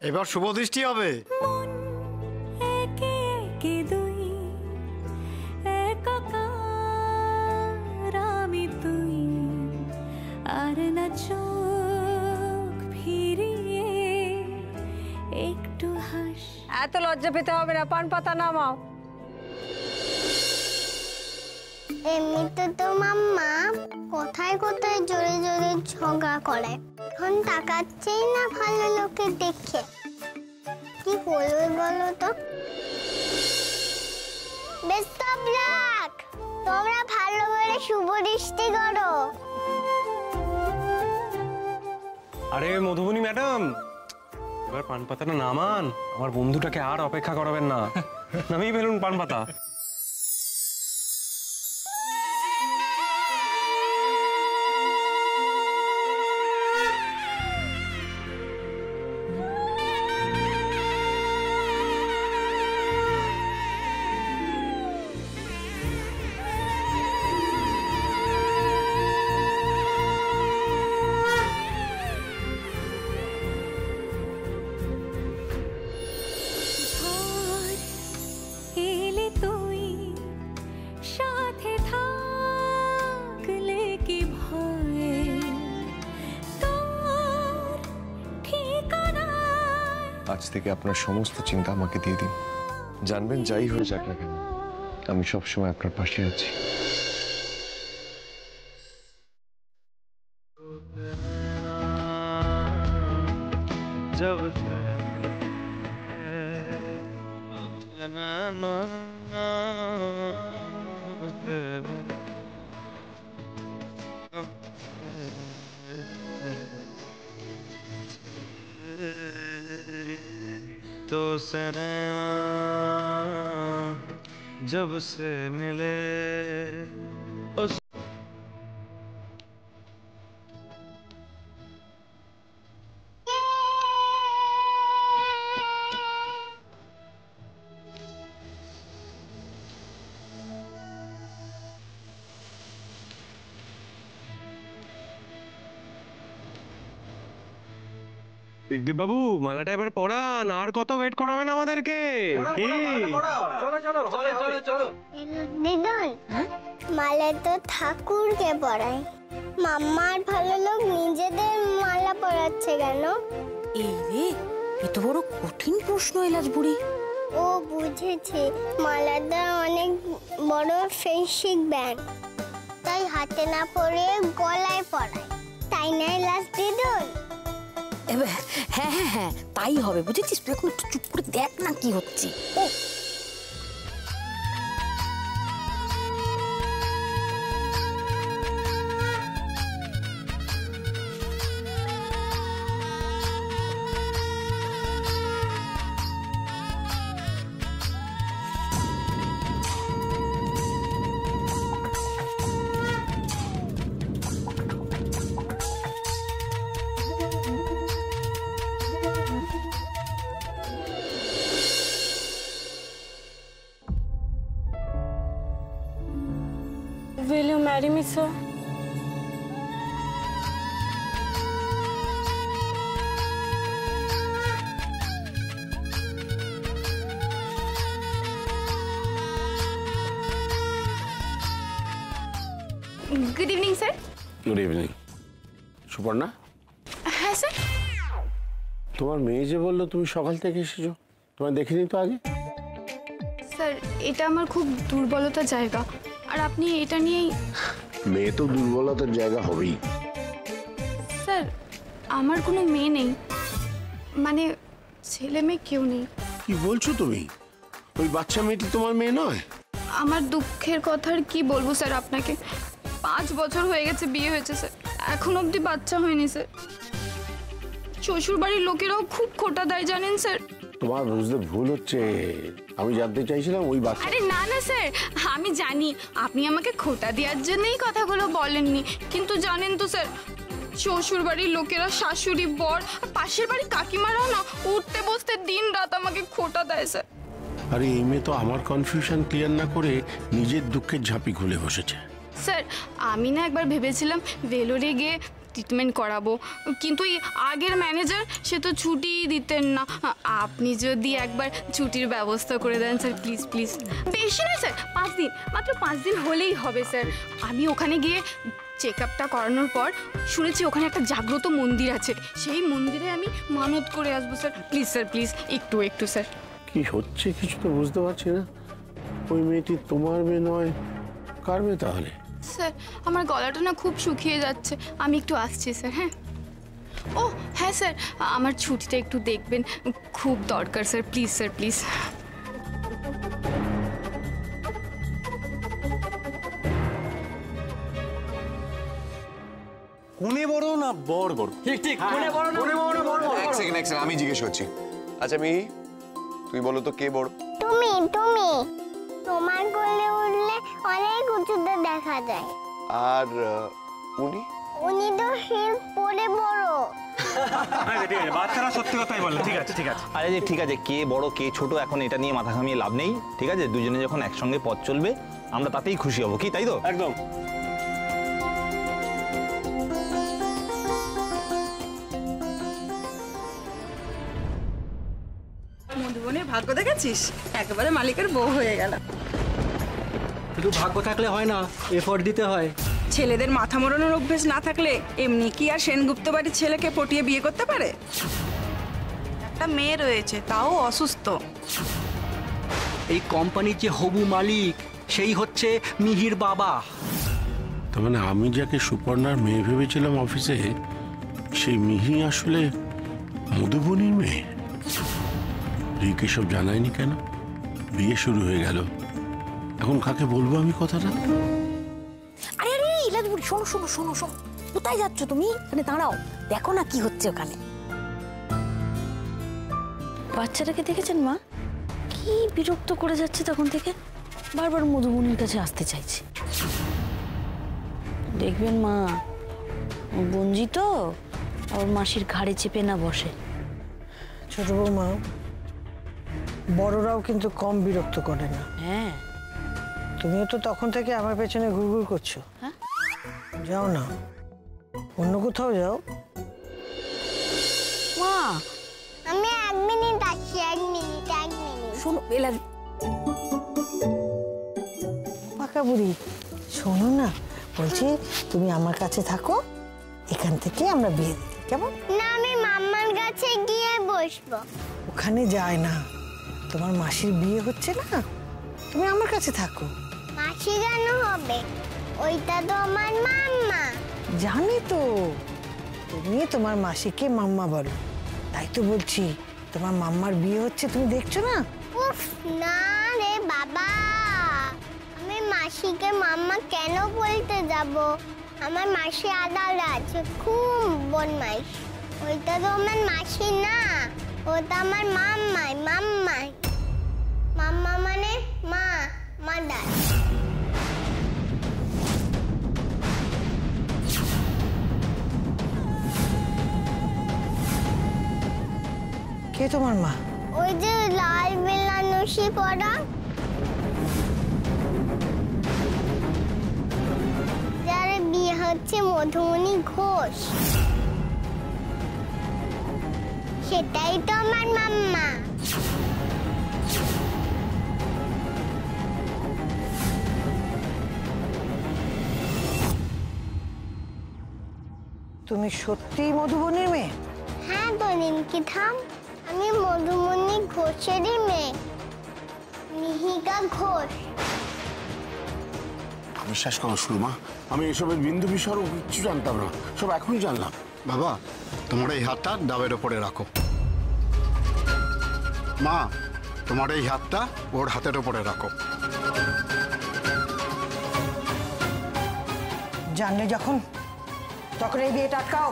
এবার শুভ দৃষ্টি হবে। আর না চোখ ফিরিয়ে একটু হাস। এত লজ্জা পেতে হবে না, পান পাতা নামাও। এমনিতে তো মাম্মা কোথায় কোথায় জোরে জোরে ঝগড়া করে, এখন তাকাচ্ছেই না ভালো লোকে দেখে। কি বলবে বলো তো? বেস্ট অফ লাক, তোমরা ভালো করে শুভ দৃষ্টি করো। আরে মধুবনী ম্যাডাম, এবার পান পাতাটা নামান, আমার বন্ধুটাকে আর অপেক্ষা করাবেন না। নামিয়ে ফেলুন পান পাতা। আজ থেকে আপনার সমস্ত চিন্তা আমাকে দিয়ে দিন। জানবেন যাই হয়ে যাক না কেন, আমি সবসময় আপনার পাশে আছি। तो सनम जब से मिले उस বাবু মালাটা এবার পরান, আর কত ওয়েট করাবেন আমাদেরকে? দিদুন, মালা তো ঠাকুরকে পরায়, মাম্মার ভালো লোক নিজেদের মালা পরাচ্ছে কেন? এই রে, এ তো বড় কঠিন প্রশ্ন এলাচ বুড়ি। ও বুঝেছে, মালাটা অনেক বড় ফেন্সিং ব্যান্ড, তাই হাতে না পরে গলায় পরায়, তাই না এলাচ দিদুন? হ্যাঁ হ্যাঁ হ্যাঁ, তাই হবে, বুঝেছিস? তুই এখন একটু চুপ করে দেখ না কি হচ্ছে। Will you marry me, sir? Good evening, sir. Good evening. Suparna? হ্যাঁ স্যার। তোমার মেয়ে যে বললো তুমি সকাল থেকে এসেছো, তোমায় দেখিনি তো আগে। স্যার, এটা আমার খুব দুর্বলতার জায়গা, আর আপনি এটা নিয়েই। মেয়ে তো দুর্বলতার জায়গা হবেই। স্যার, আমার কোনো মেয়ে নেই, মানে ছেলে মেয়ে কেউ নেই। কি বলছো তুমি? ওই বাচ্চা মেয়েটি তোমার মেয়ে নয়? আমার দুঃখের কথা আর কি বলবো স্যার আপনাকে, 5 বছর হয়ে গেছে বিয়ে হয়েছে স্যার, এখন অবধি বাচ্চা হয়নি স্যার। শ্বশুর বাড়ির লোকেরাও খুব খোটা দেয় জানেন স্যার। তোমার বুঝতে ভুল হচ্ছে, আমি জানতে চাইছিলাম ওই বাচ্চা। আরে না না স্যার, আমি জানি আপনি আমাকে খোটা দেওয়ার জন্যই কথাগুলো বলেননি, কিন্তু জানেন তো স্যার, শ্বশুর বাড়ির লোকেরা, শাশুড়ি, বর, আর পাশের বাড়ির কাকিমারাও না উঠতে বসতে দিন রাত আমাকে খোটা দেয় স্যার। আরে এই মেয়ে তো আমার কনফিউশন ক্লিয়ার না করে নিজের দুঃখের ঝাঁপি খুলে বসেছে। স্যার, আমি না একবার ভেবেছিলাম ভেলোরে গিয়ে ট্রিটমেন্ট করাবো, কিন্তু এই আগের ম্যানেজার সে তো ছুটিই দিতেন না। আপনি যদি একবার ছুটির ব্যবস্থা করে দেন স্যার, প্লিজ প্লিজ। বেশি নয় স্যার, 5 দিন, মাত্র 5 দিন হলেই হবে স্যার। আমি ওখানে গিয়ে চেক আপটা করানোর পর শুনেছি ওখানে একটা জাগ্রত মন্দির আছে, সেই মন্দিরে আমি মানত করে আসবো স্যার। প্লিজ স্যার, প্লিজ একটু একটু স্যার। কি হচ্ছে কিছু তো বুঝতে পারছি না। ওই মেয়েটি তোমার মেয়ে নয়, কার মেয়ে তাহলে? স্যার আমার গলাটা না খুব শুকিয়ে যাচ্ছে, আমি একটু আসছি স্যার। হ্যাঁ, ও হ্যাঁ স্যার, আমার ছুটিটা একটু দেখবেন, খুব দরকার স্যার, প্লিজ স্যার, প্লিজ। কোনে বড় না বর বড়? ঠিক ঠিক, কোনে বড় না কোনে বড়? এক সেকেন্ড আমি জিজ্ঞেস করছি। আচ্ছা মিহি, তুই বলো তো কে বড়? তুমি তুমি তোমার কোলে উঠলে অনেক উঁচুতে দেখা যায়। আর উনি? উনি তো হিল পরে বড়। আচ্ছা ঠিক আছে, বাচ্চারা সত্যি কথাই বললে। ঠিক আছে ঠিক আছে। আরে যে ঠিক আছে, কে বড় কে ছোট এখন এটা নিয়ে মাথা ঘামিয়ে লাভ নেই। ঠিক আছে, দুজনে যখন একসঙ্গে পথ চলবে আমরা তাতেই খুশি হব, কি তাই তো? একদম। মধুবনের ভাগ্য দেখেছিস, একেবারে মালিকের বউ হয়ে গেল। শুধু ভাগ্য থাকলে হয় না, এফোর্ট দিতে হয়। ছেলেদের মাথা মোড়ানোর অভ্যেস না থাকলে এমনি কি আর সেনগুপ্ত বাড়ির ছেলেকে পটিয়ে বিয়ে করতে পারে? একটা মেয়ে রয়েছে, তাও অসুস্থ। এই কোম্পানির যে হবু মালিক সেই হচ্ছে মিহির বাবা। তার মানে আমি যাকে সুপর্ণার মেয়ে ভেবেছিলাম অফিসে, সেই মিহি আসলে মধুবনীর মেয়ে। রিকে সব জানায়নি কেন? বিয়ে শুরু হয়ে গেল, এখন কাকে বলবো আমি কথাটা? আরে আরে ইলাদপুর, শোনো শোনো শোনো শোনো, কোথায় যাচ্ছ তুমি? এখানে দাঁড়াও, দেখো না কি হচ্ছে ওখানে। বাচ্চাটাকে দেখেছেন মা? কি বিরক্ত করে যাচ্ছে তখন থেকে, বারবার মধুবনির কাছে আসতে চাইছে। দেখবেন মা, বঞ্জি তো ওর মাসির ঘাড়ে চেপে না বসে। ছোট বৌমা, বড়রাও কিন্তু কম বিরক্ত করে না। হ্যাঁ, তুমিও তো তখন থেকে আমার পেছনে ঘুরঘুর করছো। হ্যাঁ, যাও না, অন্য কোথাও যাও। মা আমি 1 মিনিট আসছি, 1 মিনিট। শোনো এলা, পাকা বুড়ি, শোনো না, বলছি তুমি আমার কাছে থাকো, এখান থেকে আমরা বিয়ে দিই, কেমন? না, আমি মাম্মার কাছে গিয়ে বসবো। ওখানে যায় না, তোমার মাসির বিয়ে হচ্ছে না, তুমি আমার কাছে থাকো। মাসি কেন হবে? ওইটা তো আমার মাম্মা। জানি তো, তুমি তোমার মাসিকে মাম্মা বলো, তাই তো বলছি তোমার মাম্মার বিয়ে হচ্ছে, তুমি দেখছো না? উফ, না রে বাবা, আমি মাসিকে মাম্মা কেন বলতে যাব? আমার মাসি আলাদা আছে, খুব বদমাইশ। ওইটা তো আমার মাসি না, ওটা আমার মাম্মাই। মাম্মাই মাম্মা মানে মা, মাদার। কে তোমার মা? ওই যে লাল বেলানুষি পড়া, যার বিয়ে হচ্ছে মধুমণি ঘোষ, সেটাই তো আমার মাম্মা। তুমি সত্যিই মধুবনের মেয়ে? হ্যাঁ তো রিমকি থাম, আমি মধুমণি ঘোষেরই মেয়ে, মিহিকা ঘোষ। বিশ্বাস করো সুরমা, আমি এসবের বিন্দু বিসর্গ কিচ্ছু জানতাম না, সব এখনই জানলাম। বাবা, তোমার এই হাতটা ডাবের ওপরে রাখো। মা, তোমার এই হাতটা ওর হাতের ওপরে রাখো। জানলে যখন, তখন এই বিয়েটা আটকাও।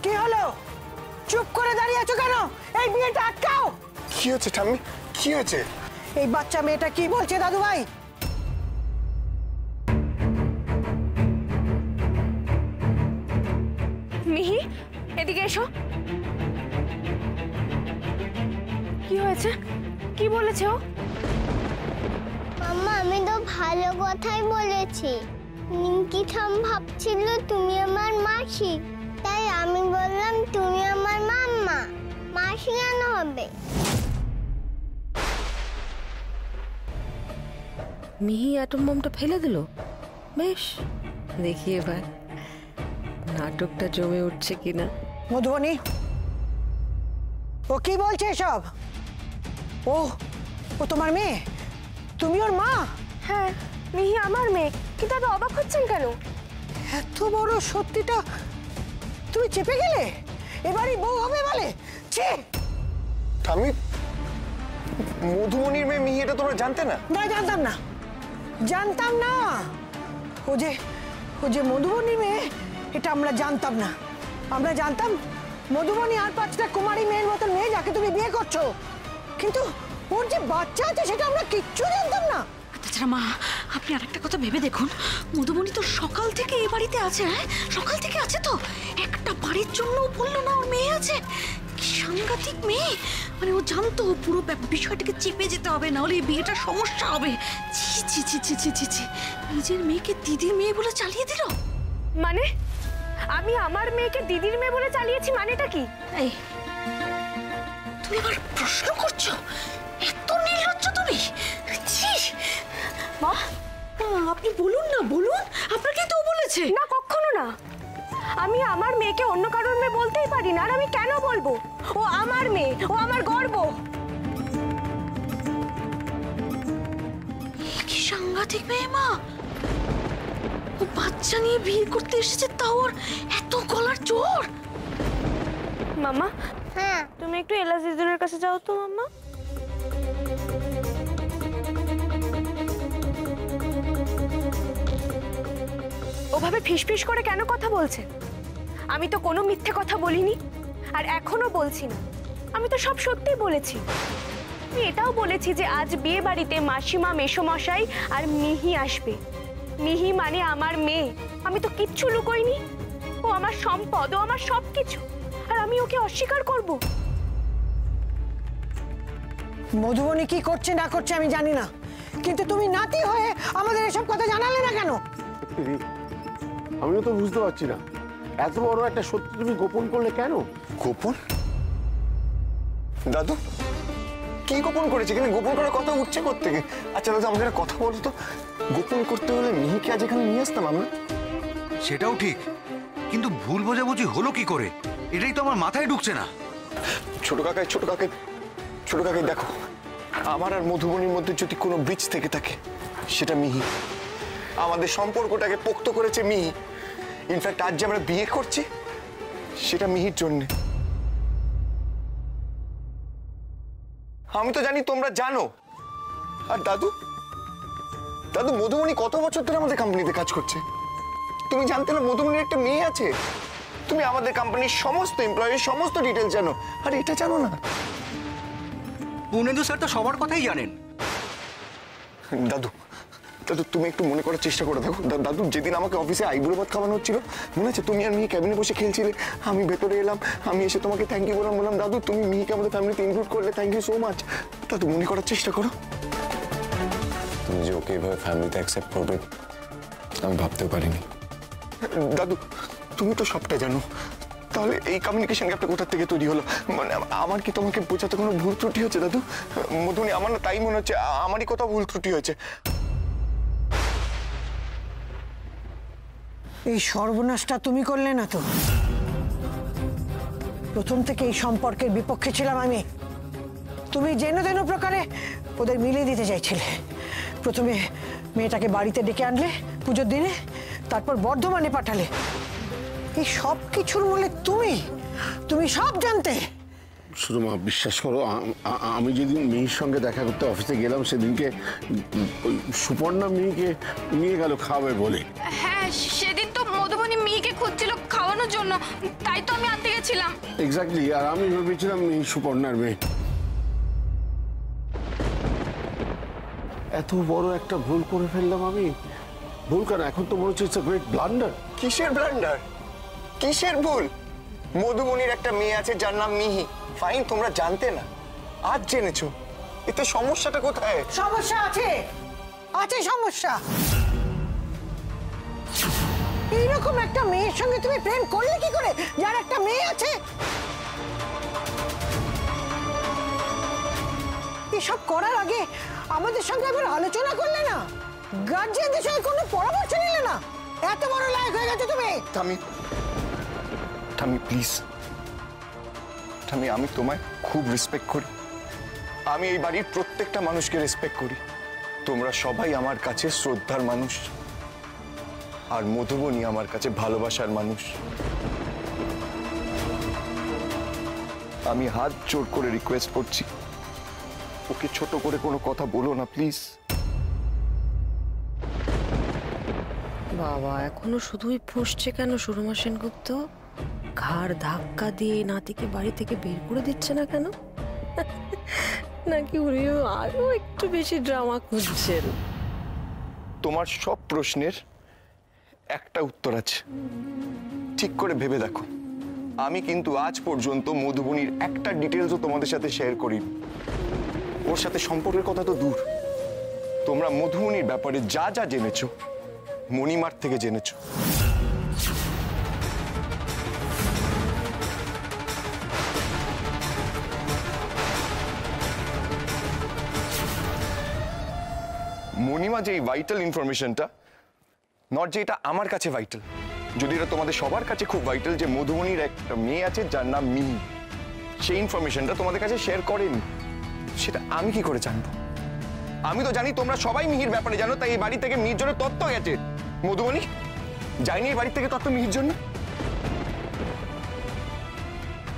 কি হলো? চুপ করে দাঁড়িয়ে আছো কেন? এই বিয়েটা আটকাও। কি হচ্ছে ঠাম্মি, কি হয়েছে? এই বাচ্চা মেয়েটা কি বলছে দাদু ভাই? মিহি, এদিকে এসো। হয়েছে? কি বলেছে ও? মাম্মা আমি তো ভালো কথাই বলেছি। নিমকি থাম ভাবছিল তুমি আমার মাসি, তাই আমি বললাম তুমি আমার মাম্মা। মাসি কেন হবে? মিহি অ্যাটম বোমটা ফেলে দিল। বেশ, দেখি এবার নাটকটা জমে উঠছে কিনা। মধুবনী, ও কি বলছে এসব? ও ও তোমার মেয়ে? তুমি ওর মা? হ্যাঁ, মিহি আমার মেয়ে। কিন্তু আপনি অবাক হচ্ছেন কেন? এত বড় সত্যিটা তুমি চেপে গেলে? এবারই বউ হবে বলে? ছি! আমি মধুবনীর মেয়ে মিহি, এটা তোমরা জানতে না? না, জানতাম না, জানতাম না। ও যে মধুবনী মেয়ে, এটা আমরা জানতাম না। আমরা জানতাম মধুবনী আর 5টা কুমারী মেয়ের মতন মেয়ে যাকে তুমি বিয়ে করছো, কিন্তু ওর যে বাচ্চা আছে সেটা আমরা কিচ্ছু জানতাম না। তাছাড়া মা, আপনি আরেকটা কথা ভেবে দেখুন, মধুবনী তো সকাল থেকে এই বাড়িতে আছে। হ্যাঁ, সকাল থেকে আছে তো। একটা বাড়ির জন্য বললো না ওর মেয়ে আছে। কি সাংঘাতিক মেয়ে! মানে ও জানতো পুরো বিষয়টাকে চেপে যেতে হবে, না হলে এই বিয়েটার সমস্যা হবে। ছি ছি ছি ছি ছি ছি ছি, নিজের মেয়েকে দিদির মেয়ে বলে চালিয়ে দিল। মানে আমি আমার মেয়েকে দিদির মেয়ে বলে চালিয়েছি, মানেটা কি? এই তুমি আবার প্রশ্ন করছো? এত নির্লজ্জ তুমি! ছি! মা, আপনি বলুন না, বলুন। আপনাকে তো বলেছে। না, কখনো না। আমি আমার মেয়েকে অন্য কারোর মেয়ে বলতেই পারি না। আর আমি কেন বলবো? ও আমার মেয়ে, ও আমার গর্ব। কি সাংঘাতিক মেয়ে মা! ও বাচ্চা নিয়ে বিয়ে করতে এসেছে, তাও ওর এত গলার জোর। মামা, হ্যাঁ তুমি একটু এলাজ দিদুনের কাছে যাও তো। মামা, ওভাবে ফিসফিস করে কেন কথা বলছেন? আমি তো কোনো মিথ্যে কথা বলিনি, আর এখনো বলছি না। আমি তো সব সত্যি বলেছি। আমি এটাও বলেছি যে আজ বিয়ে বাড়িতে মাসিমা, মেসোমশাই আর মিহি আসবে। মিহি মানে আমার মেয়ে। আমি তো কিচ্ছু লুকোইনি। ও আমার সম্পদ, ও আমার সবকিছু, আর আমি ওকে অস্বীকার করব? মধুবনী কি করছে না করছে আমি জানি না, কিন্তু তুমি নাতি হয়ে আমাদের এসব কথা জানালে না কেন? আমিও তো বুঝতে পারছি না, এত বড় একটা সত্যি তুমি গোপন করলে কেন? গোপন? দাদু কি গোপন করেছে? কিন্তু গোপন করার কথা উঠছে কোত্থেকে? আচ্ছা দাদু, আমাদের কথা বলো তো, গোপন করতে হলে মিহিকে আজ এখানে নিয়ে আসতাম আমরা। সেটাও ঠিক, কিন্তু ভুল বোঝাবুঝি হলো কি করে, এটাই তো আমার মাথায় ঢুকছে না। ছোট কাকাই দেখো, আমার আর মধুবনীর মধ্যে যদি কোনো ব্রিজ থেকে থাকে সেটা মিহি। আমাদের সম্পর্কটাকে পোক্ত করেছে মিহি। ইনফ্যাক্ট আজ যে আমরা বিয়ে করছি সেটা মিহির জন্য। আমি তো জানি, তোমরা জানো। আর দাদু মধুবনী কত বছর ধরে আমাদের কোম্পানিতে কাজ করছে। তুমি জানতে না মধুবনীর একটা মেয়ে আছে? তুমি আমাদের কোম্পানির সমস্ত এমপ্লয়ির সমস্ত ডিটেলস জানো, আর এটা জানো না? পুনেন্দু স্যার তো সবার কথাই জানেন। দাদু তুমি একটু মনে করার চেষ্টা করে দেখো। দাদু, যেদিন আমাকে অফিসে আইবুড়ো ভাত খাওয়ানো হচ্ছিল, মনে আছে তুমি আর মিহি ক্যাবিনে বসে খেলছিলে? আমি ভেতরে এলাম, আমি এসে তোমাকে থ্যাংক ইউ বললাম দাদু তুমি মিহিকে আমাদের ফ্যামিলিতে ইনক্লুড করলে, থ্যাংক ইউ সো মাচ। দাদু মনে করার চেষ্টা করো। তুমি যে ওকে এভাবে ফ্যামিলিতে অ্যাকসেপ্ট করবে আমি ভাবতেও পারিনি। দাদু তুমি তো সবটা জানো, তাহলে এই কমিউনিকেশন গ্যাপটা কোথা থেকে তৈরি হলো? মানে আমার কি তোমাকে বোঝাতে কোনো ভুল ত্রুটি হয়েছে দাদু? মধুবনী, আমার না তাই মনে হচ্ছে আমারই কোথাও ভুল ত্রুটি হয়েছে। এই সর্বনাশটা তুমি করলে না তো? প্রথম থেকে এই সম্পর্কের বিপক্ষে ছিলাম আমি। তুমি যেন তেন প্রকারে ওদের মিলিয়ে দিতে চাইছিলে। প্রথমে মেয়েটাকে বাড়িতে ডেকে আনলে পুজোর দিনে, তারপর বর্ধমানে পাঠালে। এই সব কিছুর মূলে তুমি সব জানতে। শুধু মা বিশ্বাস করো, আমি যেদিন মিহির সঙ্গে দেখা করতে অফিসে গেলাম সেদিনকে ওই সুপর্ণা মিহিকে নিয়ে গেল খাওয়াবে বলে। হ্যাঁ, সেদিন তো মধুবনী মিহিকে খুঁজছিল খাওয়ানোর জন্য, তাই তো আমি আনতে গেছিলাম। এক্স্যাক্টলি, আর আমি ভেবেছিলাম মিহি সুপর্ণার মেয়ে। এত বড় একটা ভুল করে ফেললাম আমি। ভুল কেন, এখন তো মনে হচ্ছে ইটস আ গ্রেট ব্লান্ডার। কিসের ব্লান্ডার? কিসের ভুল? মধুবনীর একটা মেয়ে আছে যার নাম মিহি। ফাইন, তোমরা জানতে না, আজ জেনেছো, এতে সমস্যাটা কোথায়? সমস্যা আছে, আছে সমস্যা। এইরকম একটা মেয়ের সঙ্গে তুমি প্রেম করলে কি করে, যার একটা মেয়ে আছে? এসব করার আগে আমাদের সঙ্গে একবার আলোচনা করলে না? গার্জিয়ানদের সঙ্গে কোনো পরামর্শ নিলে না? এত বড় লায়ক হয়ে গেছে তুমি। থামি প্লিজ, আমি তোমায় খুব রেসপেক্ট করি। আমি এই বাড়ির প্রত্যেকটা মানুষকে রেসপেক্ট করি। তোমরা সবাই আমার কাছে শ্রদ্ধার মানুষ, আর মধুবনী আমার কাছে ভালোবাসার মানুষ। আমি হাত জোড় করে রিকোয়েস্ট করছি, ওকে ছোট করে কোনো কথা বলো না প্লিজ। বাবা এখনো শুধুই ফুঁসছে কেন সুরমা সেনগুপ্ত? ঘাড় ধাক্কা দিয়ে নাতিকে বাড়ি থেকে বের করে দিচ্ছে না কেন? নাকি উনিও আরো একটু বেশি ড্রামা খুঁজছেন? তোমার সব প্রশ্নের একটা উত্তর আছে, ঠিক করে ভেবে দেখো। আমি কিন্তু আজ পর্যন্ত মধুবনীর একটা ডিটেলসও তোমাদের সাথে শেয়ার করিনি। ওর সাথে সম্পর্কের কথা তো দূর, তোমরা মধুবনীর ব্যাপারে যা যা জেনেছো মণিমার থেকে জেনেছো। মণিমা যে ভাইটাল ইনফরমেশনটা, নট যে এটা আমার কাছে ভাইটাল, যদি এটা তোমাদের সবার কাছে খুব ভাইটাল যে মধুবনীর একটা মেয়ে আছে যার নাম মিহি, সেই ইনফরমেশনটা তোমাদের কাছে শেয়ার করেনি, সেটা আমি কি করে জানবো? আমি তো জানি তোমরা সবাই মিহির ব্যাপারে জানো, তাই এই বাড়ি থেকে মিহির জন্য তথ্য গেছে। মধুবনী যায়নি এই বাড়ি থেকে তথ্য মিহির জন্য?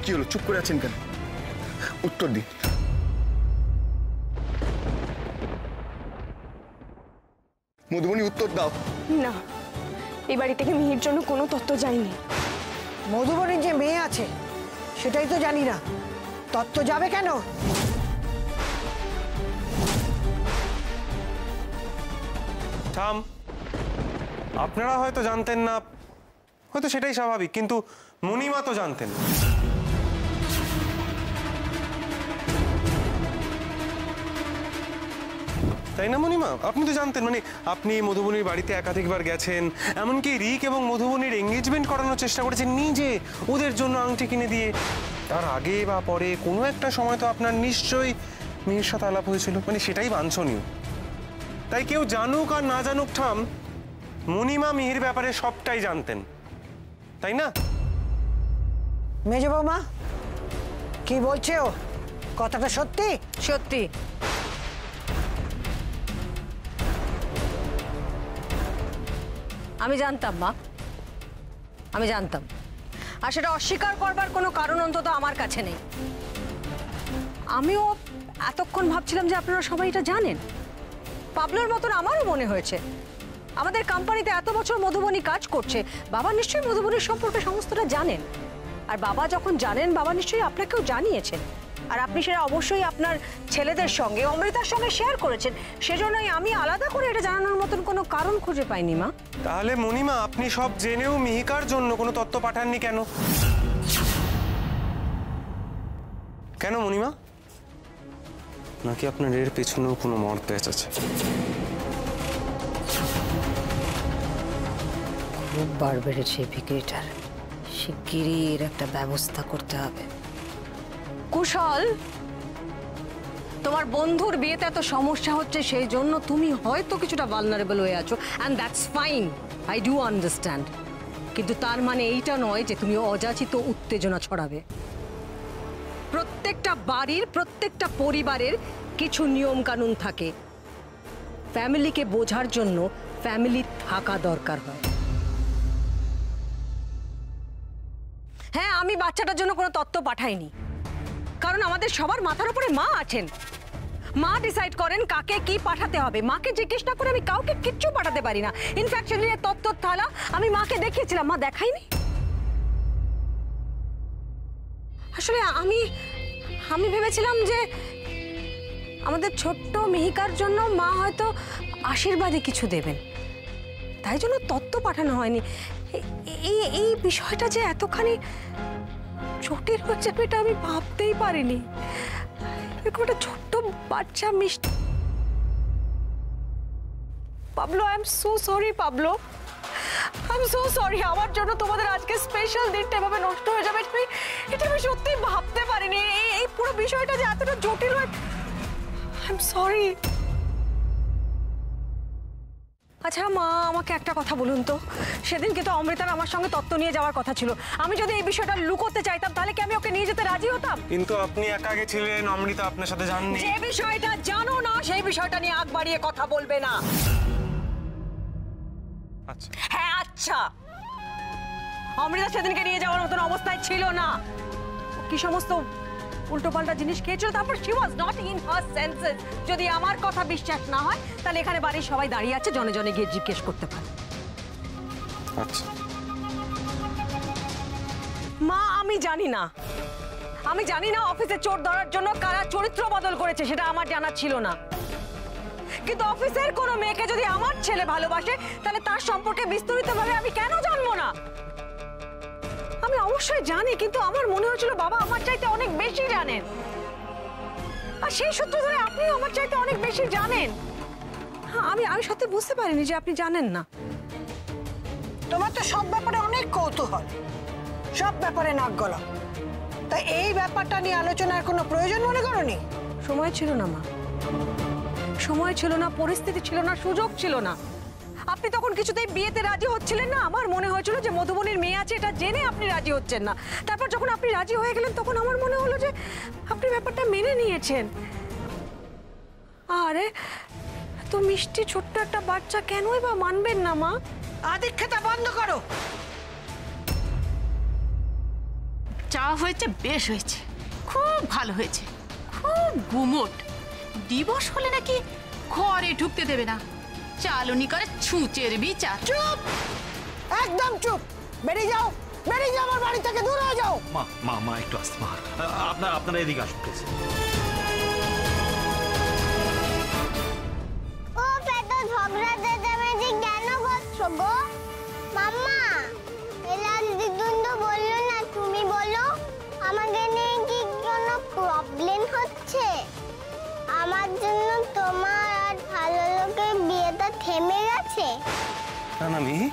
কি হলো, চুপ করে আছেন কেন? উত্তর দিন। মধুবনী উত্তর দাও। না, এই বাড়ি থেকে মিহির জন্য কোনো তথ্য যায়নি। মধুবনীর যে মেয়ে আছে সেটাই তো জানি না, তত্ত্ব যাবে কেন? থাম, আপনারা হয়তো জানতেন না, হয়তো সেটাই স্বাভাবিক, কিন্তু মণিমা তো জানতেন। তাই না মণিমা? আপনি তো জানতেন, মানে আপনি মধুবনীর বাড়িতে একাধিকবার গেছেন, এমনকি রিক এবং মধুবনীর এঙ্গেজমেন্ট করানোর চেষ্টা করেছেন নিজে, ওদের জন্য আংটি কিনে দিয়ে। তার আগে বা পরে কোনো একটা সময় তো আপনার নিশ্চয়ই মেয়ের সাথে আলাপ হয়েছিল, মানে সেটাই বাঞ্ছনীয়। তাই কেউ জানুক আর না জানুক ঠাম, মণিমা মিহির ব্যাপারে সবটাই জানতেন, তাই না? মেজ বৌমা কি বলছে ও, কথাটা সত্যি? সত্যি। আমি জানতাম মা, আমি জানতাম, আর সেটা অস্বীকার করবার কোনো কারণ অন্তত আমার কাছে নেই। আমিও এতক্ষণ ভাবছিলাম যে আপনারা সবাই এটা জানেন। পাবলোর মতন আমারও মনে হয়েছে, আমাদের কোম্পানিতে এত বছর মধুবনী কাজ করছে, বাবা নিশ্চয়ই মধুবনীর সম্পর্কে সমস্তটা জানেন। আর বাবা যখন জানেন, বাবা নিশ্চয়ই আপনাকেও জানিয়েছেন, আর আপনি সেটা অবশ্যই আপনার ছেলেদের সঙ্গে, অমৃতার সঙ্গে শেয়ার করেছেন। সেজন্যই আমি আলাদা করে এটা জানানোর মতন কোনো কারণ খুঁজে পাইনি মা। তাহলে মণিমা আপনি সব জেনেও মিহিকার জন্য কোনো তথ্য পাঠাননি কেন? কেন মণিমা? নাকি আপনার এর পেছনেও কোনো মর প্যাচ আছে? খুব বার বেড়েছে ভিক্রিটার, শিগগিরই এর একটা ব্যবস্থা করতে হবে। কুশল, তোমার বন্ধুর বিয়েতে এত সমস্যা হচ্ছে, সেই জন্য তুমি হয়তো কিছুটা ভালনারেবল হয়ে আছো, and that's fine, I do understand. কিন্তু তার মানে এইটা নয় যে তুমি অযাচিত উত্তেজনা ছড়াবে। প্রত্যেকটা বাড়ির, প্রত্যেকটা পরিবারের কিছু নিয়ম কানুন থাকে, ফ্যামিলিকে বোঝার জন্য ফ্যামিলি থাকা দরকার হয়। হ্যাঁ, আমি বাচ্চাটার জন্য কোনো তথ্য পাঠাইনি, কারণ আমাদের সবার মাথার উপরে মা আছেন। মা ডিসাইড করেন কাকে কি পাঠাতে হবে। মাকে জিজ্ঞেস না করে আমি কাউকে কিচ্ছু পাঠাতে পারি না। ইনফ্যাক্ট সেদিনের তথ্যর থালা আমি মাকে দেখিয়েছিলাম, মা দেখাইনি। আসলে আমি ভেবেছিলাম যে আমাদের ছোট্ট মিহিকার জন্য মা হয়তো আশীর্বাদে কিছু দেবেন, তাই জন্য তথ্য পাঠানো হয়নি। এই বিষয়টা যে এতখানি জটিল হচ্ছে এটা আমি ভাবতেই পারিনি। এরকম একটা ছোট্ট বাচ্চা মিষ্টি। Pablo, I am so sorry Pablo, I am so sorry. আমার জন্য তোমাদের আজকে স্পেশাল দিনটা এভাবে নষ্ট হয়ে যাবে এটা আমি সত্যি ভাবতে পারিনি। এই পুরো বিষয়টা যে এতটা জটিল হয়, আই এম সরি। আচ্ছা মা, আমাকে একটা কথা বলুন তো, সেদিন কিন্তু অমৃতার আমার সঙ্গে তত্ত্ব নিয়ে যাওয়ার কথা ছিল। আমি যদি এই বিষয়টা লুকোতে চাইতাম তাহলে কি আমি ওকে নিয়ে যেতে রাজি হতাম? কিন্তু আপনি একা গেছিলেন, অমৃতা আপনার সাথে যাননি। যে বিষয়টা জানো না সেই বিষয়টা নিয়ে আগ বাড়িয়ে কথা বলবে না। আচ্ছা হ্যাঁ আচ্ছা, অমৃতা সেদিনকে নিয়ে যাওয়ার মতন অবস্থায় ছিল না। কি সমস্ত উল্টোপাল্টা জিনিস খেয়েছিল, তারপর she was not in her senses। যদি আমার কথা বিশ্বাস না হয় তাহলে এখানে বাড়ির সবাই দাঁড়িয়ে আছে, জনে জনে গিয়ে জিজ্ঞেস করতে পারে। আচ্ছা মা, আমি জানি না অফিসে চোর ধরার জন্য কারা চরিত্র বদল করেছে, সেটা আমার জানা ছিল না। কিন্তু অফিসের কোনো মেয়েকে যদি আমার ছেলে ভালোবাসে তাহলে তার সম্পর্কে বিস্তারিতভাবে আমি কেন জানবো না? আমি অবশ্যই জানি, কিন্তু আমার মনে হচ্ছিল বাবা আমার চাইতে অনেক বেশি জানেন, আর সেই সূত্র ধরে আপনি আমার চাইতে অনেক বেশি জানেন। হ্যাঁ, আমি সত্যি বুঝতে পারিনি যে আপনি জানেন না। তোমার তো সব ব্যাপারে অনেক কৌতূহল, সব ব্যাপারে নাক গলা, তাই এই ব্যাপারটা নিয়ে আলোচনার কোনো প্রয়োজন মনে করোনি? সময় ছিল না মা, সময় ছিল না, পরিস্থিতি ছিল না, সুযোগ ছিল না। আপনি তখন কিছুতেই বিয়েতে রাজি হচ্ছিলেন না। আমার মনে হয়েছিল যে মধুবনীর মেয়ে আছে এটা জেনে আপনি রাজি হচ্ছেন না। তারপর যখন আপনি রাজি হয়ে গেলেন তখন আমার মনে হলো যে আপনি ব্যাপারটা মেনে নিয়েছেন। আরে তো মিষ্টি ছোট্ট একটা বাচ্চা কেনই বা মানবেন না মা? আদিক্ষেতা বন্ধ করো। যা হয়েছে বেশ হয়েছে, খুব ভালো হয়েছে, খুব গুমোট। দিবস হলে নাকি ঘরে ঢুকতে দেবে না, চালনি করে ছুঁচের বিচার। চুপ, একদম চুপ, বেরিয়ে যাও, বেরিয়ে যাও, আমার বাড়ি থেকে দূর হয়ে যাও। মা মা মা একটু আসতে, মা আপনারা এদিকে আসুন প্লিজ। ও এত ঝগড়া চেঁচামেচি কেন করছো গো? মাম্মা, এলাল দিদুন তো বললো না, তুমি বলো আমাকে নিয়ে কি কোনো প্রবলেম হচ্ছে? আমার জন্য তোমার আর ভালো লোকের বিয়েটা থেমে গেছে? না না মিহি,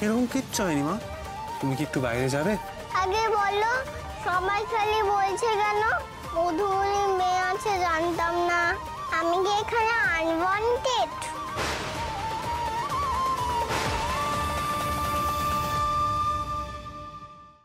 এরকম কিচ্ছু হয়নি মা। তুমি কি একটু বাইরে যাবে? আগে বলো, সবাই খালি বলছে কেন মধুবনীর মেয়ে আছে, জানতাম না। আমি কি এখানে আনওয়ান্টেড?